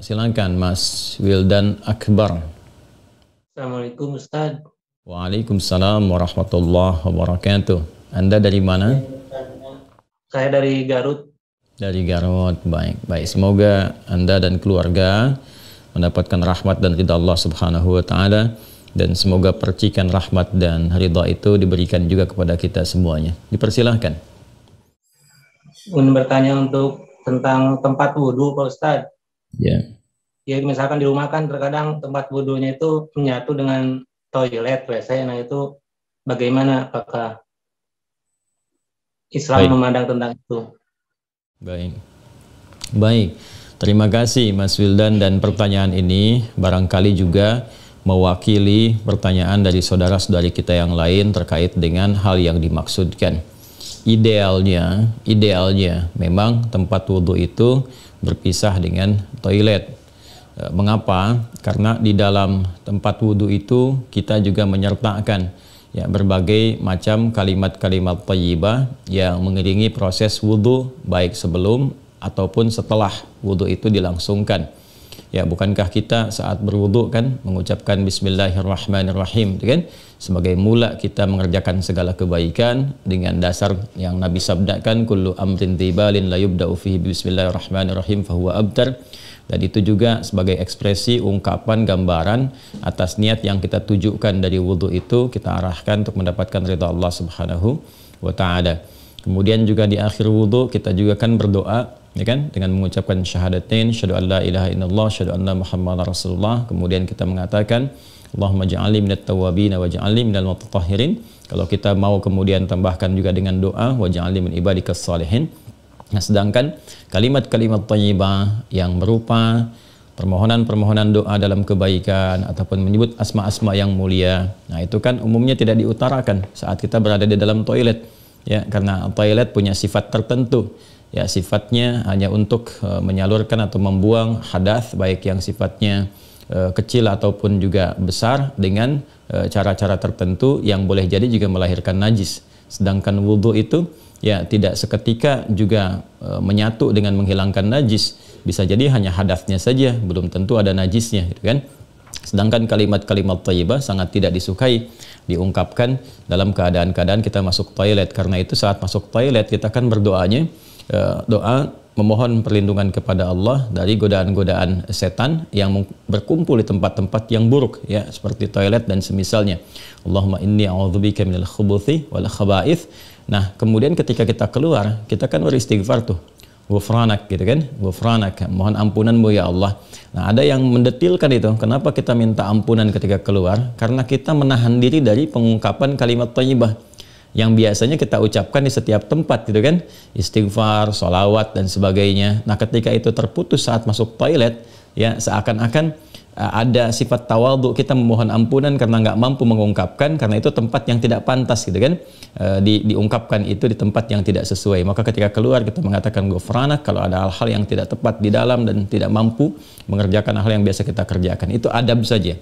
Silakan Mas Wildan Akbar. Assalamualaikum Ustaz. Waalaikumsalam warahmatullahi wabarakatuh. Anda dari mana? Saya dari Garut. Dari Garut. Baik, baik. Semoga Anda dan keluarga mendapatkan rahmat dan ridha Allah Subhanahu wa taala, dan semoga percikan rahmat dan ridha itu diberikan juga kepada kita semuanya. Dipersilahkan. Ingin bertanya tentang tempat wudhu Pak Ustaz. Ya. Ya misalkan di rumah kan terkadang tempat wudhunya itu menyatu dengan toilet WC. Nah itu bagaimana, apakah Islam memandang tentang itu? Baik. Baik. Terima kasih Mas Wildan, dan pertanyaan ini barangkali juga mewakili pertanyaan dari saudara-saudari kita yang lain terkait dengan hal yang dimaksudkan. Idealnya memang tempat wudhu itu berpisah dengan toilet. Mengapa? Karena di dalam tempat wudhu itu kita juga menyertakan ya berbagai macam kalimat-kalimat thayyibah yang mengiringi proses wudhu, baik sebelum ataupun setelah wudhu itu dilangsungkan. Ya, bukankah kita saat berwudhu kan mengucapkan Bismillahirrahmanirrahim, kan? Sebagai mula kita mengerjakan segala kebaikan dengan dasar yang Nabi sabdakan, kullu amrin tibalin la yubda'u fihi Bismillahirrahmanirrahim fahuwa abtar. Dan itu juga sebagai ekspresi ungkapan gambaran atas niat yang kita tujukan dari wudhu itu, kita arahkan untuk mendapatkan ridha Allah Subhanahu wa taala. Kemudian juga di akhir wudhu kita juga kan berdoa, ya kan, dengan mengucapkan syahadatain, syahadu an la ilaha illallah, syahadu anna muhammadar rasulullah. Kemudian kita mengatakan Allahumma ja'alni minat tawwabin wa ja'alni minal mutatahhirin. Kalau kita mau kemudian tambahkan juga dengan doa wa ja'alni min ibadikas salihin. Nah, sedangkan kalimat-kalimat thayyibah yang berupa permohonan-permohonan doa dalam kebaikan ataupun menyebut asma-asma yang mulia, nah itu kan umumnya tidak diutarakan saat kita berada di dalam toilet, ya, karena toilet punya sifat tertentu. Ya, sifatnya hanya untuk menyalurkan atau membuang hadas, baik yang sifatnya kecil ataupun juga besar, dengan cara-cara tertentu yang boleh jadi juga melahirkan najis. Sedangkan wudhu itu ya tidak seketika juga menyatu dengan menghilangkan najis. Bisa jadi hanya hadasnya saja, belum tentu ada najisnya, gitu kan. Sedangkan kalimat-kalimat thayyibah sangat tidak disukai diungkapkan dalam keadaan-keadaan kita masuk toilet. Karena itu saat masuk toilet kita kan berdoanya doa memohon perlindungan kepada Allah dari godaan-godaan setan yang berkumpul di tempat-tempat yang buruk, ya, seperti toilet dan semisalnya. Allahumma inni a'udzubika minal khubuthi wal khaba'ith. Nah, kemudian ketika kita keluar, kita kan beristighfar tuh. Ghufranak, gitu kan? Ghufranak, mohon ampunanmu ya Allah. Nah, ada yang mendetilkan itu. Kenapa kita minta ampunan ketika keluar? Karena kita menahan diri dari pengungkapan kalimat thayyibah yang biasanya kita ucapkan di setiap tempat, gitu kan, istighfar, sholawat dan sebagainya. Nah, ketika itu terputus saat masuk toilet, ya seakan-akan ada sifat tawadhu, kita memohon ampunan karena nggak mampu mengungkapkan, karena itu tempat yang tidak pantas, gitu kan, diungkapkan itu di tempat yang tidak sesuai. Maka ketika keluar kita mengatakan ghufranak kalau ada hal-hal yang tidak tepat di dalam dan tidak mampu mengerjakan hal yang biasa kita kerjakan. Itu adab saja,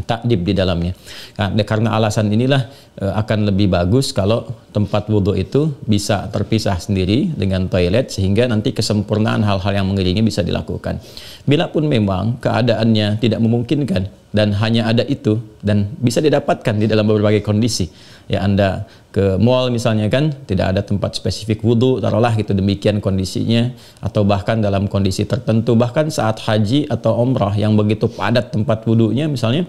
takdib di dalamnya. Nah, karena alasan inilah akan lebih bagus kalau tempat wudhu itu bisa terpisah sendiri dengan toilet, sehingga nanti kesempurnaan hal-hal yang mengiringi bisa dilakukan. Bila pun memang keadaannya tidak memungkinkan dan hanya ada itu dan bisa didapatkan di dalam berbagai kondisi, ya, Anda ke mall misalnya kan tidak ada tempat spesifik wudhu, taruhlah gitu, demikian kondisinya, atau bahkan dalam kondisi tertentu, bahkan saat haji atau umrah yang begitu padat tempat wudhunya misalnya,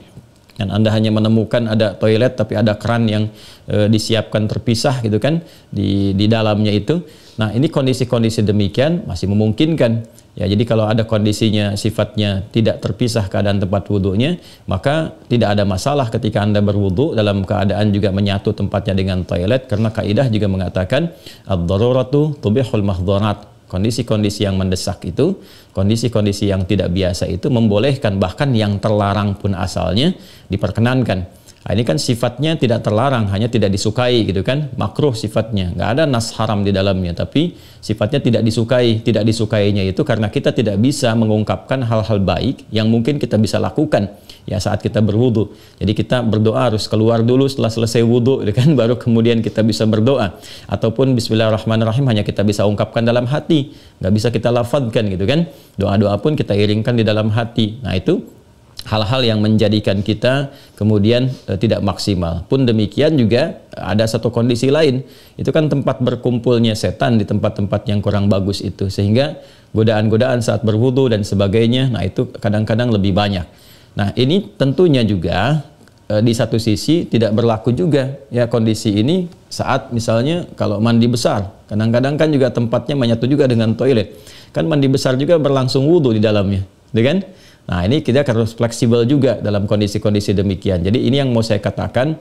dan Anda hanya menemukan ada toilet tapi ada keran yang disiapkan terpisah, gitu kan, di dalamnya itu. Nah, ini kondisi-kondisi demikian masih memungkinkan. Ya, jadi kalau ada kondisinya sifatnya tidak terpisah keadaan tempat wudhunya, maka tidak ada masalah ketika Anda berwudhu dalam keadaan juga menyatu tempatnya dengan toilet, karena kaidah juga mengatakan ad-daruratu tubihul mahdharat. Kondisi-kondisi yang mendesak itu, kondisi-kondisi yang tidak biasa itu membolehkan, bahkan yang terlarang pun asalnya diperkenankan. Nah, ini kan sifatnya tidak terlarang, hanya tidak disukai gitu kan, makruh sifatnya, nggak ada nas haram di dalamnya, tapi sifatnya tidak disukai. Tidak disukainya itu karena kita tidak bisa mengungkapkan hal-hal baik yang mungkin kita bisa lakukan ya saat kita berwudu. Jadi kita berdoa harus keluar dulu setelah selesai wudu gitu kan, baru kemudian kita bisa berdoa. Ataupun bismillahirrahmanirrahim hanya kita bisa ungkapkan dalam hati, nggak bisa kita lafadzkan gitu kan. Doa-doa pun kita iringkan di dalam hati. Nah itu hal-hal yang menjadikan kita kemudian tidak maksimal. Pun demikian juga ada satu kondisi lain, itu kan tempat berkumpulnya setan di tempat-tempat yang kurang bagus itu, sehingga godaan-godaan saat berwudu dan sebagainya, nah itu kadang-kadang lebih banyak. Nah ini tentunya juga di satu sisi tidak berlaku juga ya kondisi ini saat misalnya kalau mandi besar, kadang-kadang kan juga tempatnya menyatu juga dengan toilet, kan mandi besar juga berlangsung wudu di dalamnya, gitu kan? Nah ini kita harus fleksibel juga dalam kondisi-kondisi demikian. Jadi ini yang mau saya katakan,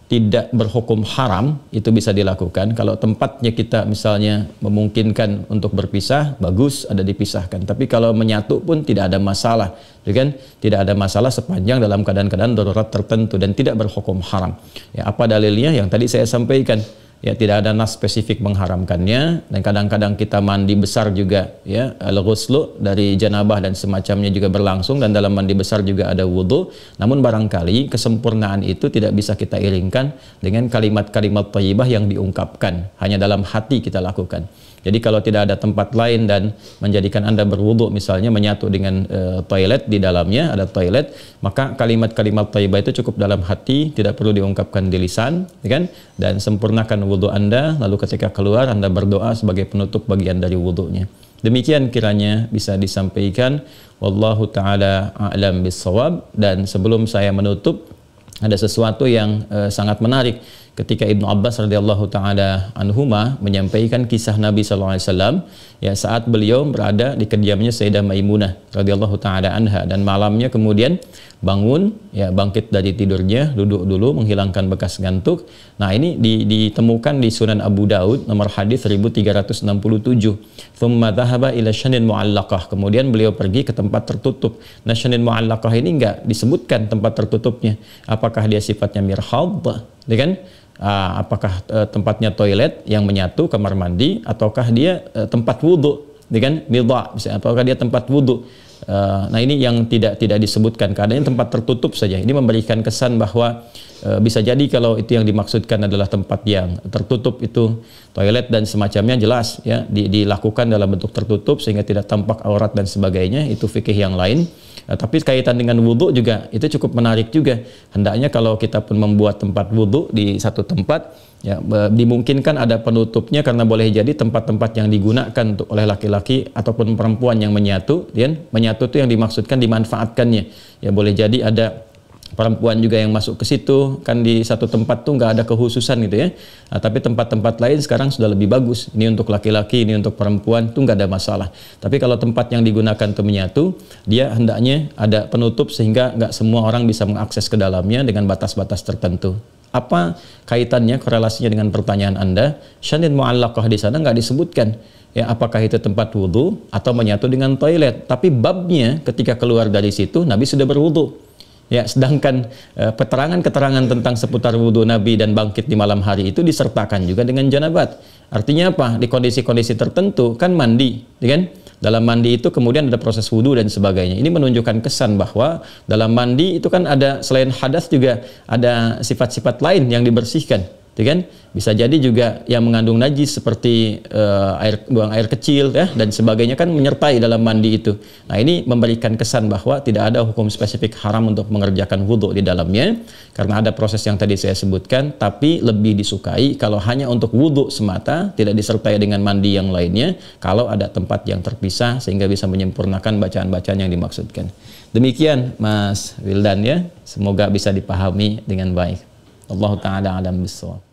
tidak berhukum haram, itu bisa dilakukan. Kalau tempatnya kita misalnya memungkinkan untuk berpisah, bagus ada dipisahkan. Tapi kalau menyatu pun tidak ada masalah, kan? Tidak ada masalah sepanjang dalam keadaan-keadaan darurat tertentu dan tidak berhukum haram. Ya, apa dalilnya? Yang tadi saya sampaikan. Ya, tidak ada nas spesifik mengharamkannya, dan kadang-kadang kita mandi besar juga ya, al-ghuslu dari janabah dan semacamnya juga berlangsung, dan dalam mandi besar juga ada wudu. Namun barangkali kesempurnaan itu tidak bisa kita iringkan dengan kalimat-kalimat thayyibah yang diungkapkan, hanya dalam hati kita lakukan. Jadi kalau tidak ada tempat lain dan menjadikan Anda berwudu misalnya menyatu dengan toilet, di dalamnya ada toilet, maka kalimat-kalimat thayyibah itu cukup dalam hati, tidak perlu diungkapkan di lisan, ya kan? Dan sempurnakan wudu Anda, lalu ketika keluar Anda berdoa sebagai penutup bagian dari wudunya. Demikian kiranya bisa disampaikan. Wallahu taala a'lam bissawab. Dan sebelum saya menutup, ada sesuatu yang sangat menarik ketika Ibnu Abbas radhiyallahu taala anhuma menyampaikan kisah Nabi sallallahu alaihi wasallam ya saat beliau berada di kediamannya Sayyidah Maimunah radhiyallahu taala anha, dan malamnya kemudian bangun ya, bangkit dari tidurnya, duduk dulu menghilangkan bekas ngantuk. Nah ini ditemukan di Sunan Abu Daud nomor hadis 1367. Thumma dhahaba ila syanin mu'allaqah, kemudian beliau pergi ke tempat tertutup. Nah syanin mu'allaqah ini enggak disebutkan tempat tertutupnya, apakah dia sifatnya mirhad, ya kan? Apakah tempatnya toilet yang menyatu, kamar mandi, ataukah dia tempat wudhu, kan? Midha, apakah dia tempat wudhu? Nah ini yang tidak disebutkan, keadaannya tempat tertutup saja. Ini memberikan kesan bahwa bisa jadi kalau itu yang dimaksudkan adalah tempat yang tertutup, itu toilet dan semacamnya, jelas ya dilakukan dalam bentuk tertutup sehingga tidak tampak aurat dan sebagainya, itu fikih yang lain. Tapi kaitan dengan wudhu juga itu cukup menarik juga. Hendaknya kalau kita pun membuat tempat wudhu di satu tempat, ya dimungkinkan ada penutupnya, karena boleh jadi tempat-tempat yang digunakan untuk oleh laki-laki ataupun perempuan yang menyatu, ya, menyatu itu yang dimaksudkan dimanfaatkannya. Ya boleh jadi ada perempuan juga yang masuk ke situ, kan di satu tempat tuh nggak ada kehususan gitu ya. Nah, tapi tempat-tempat lain sekarang sudah lebih bagus. Ini untuk laki-laki, ini untuk perempuan, tuh nggak ada masalah. Tapi kalau tempat yang digunakan untuk menyatu, dia hendaknya ada penutup sehingga nggak semua orang bisa mengakses ke dalamnya dengan batas-batas tertentu. Apa kaitannya, korelasinya dengan pertanyaan Anda? Syanin mu'allaqah di sana nggak disebutkan. Ya, apakah itu tempat wudhu atau menyatu dengan toilet? Tapi babnya ketika keluar dari situ, Nabi sudah berwudhu. Ya, sedangkan keterangan-keterangan tentang seputar wudhu Nabi dan bangkit di malam hari itu disertakan juga dengan janabat. Artinya apa? Di kondisi-kondisi tertentu kan mandi, ya kan? Dalam mandi itu kemudian ada proses wudhu dan sebagainya. Ini menunjukkan kesan bahwa dalam mandi itu kan ada selain hadas juga ada sifat-sifat lain yang dibersihkan, ya kan? Bisa jadi juga yang mengandung najis seperti buang air kecil ya dan sebagainya kan menyertai dalam mandi itu. Nah ini memberikan kesan bahwa tidak ada hukum spesifik haram untuk mengerjakan wudhu di dalamnya, karena ada proses yang tadi saya sebutkan. Tapi lebih disukai kalau hanya untuk wudhu semata, tidak disertai dengan mandi yang lainnya, kalau ada tempat yang terpisah sehingga bisa menyempurnakan bacaan-bacaan yang dimaksudkan. Demikian Mas Wildan ya, semoga bisa dipahami dengan baik. Allah Ta'ala alam bissawab.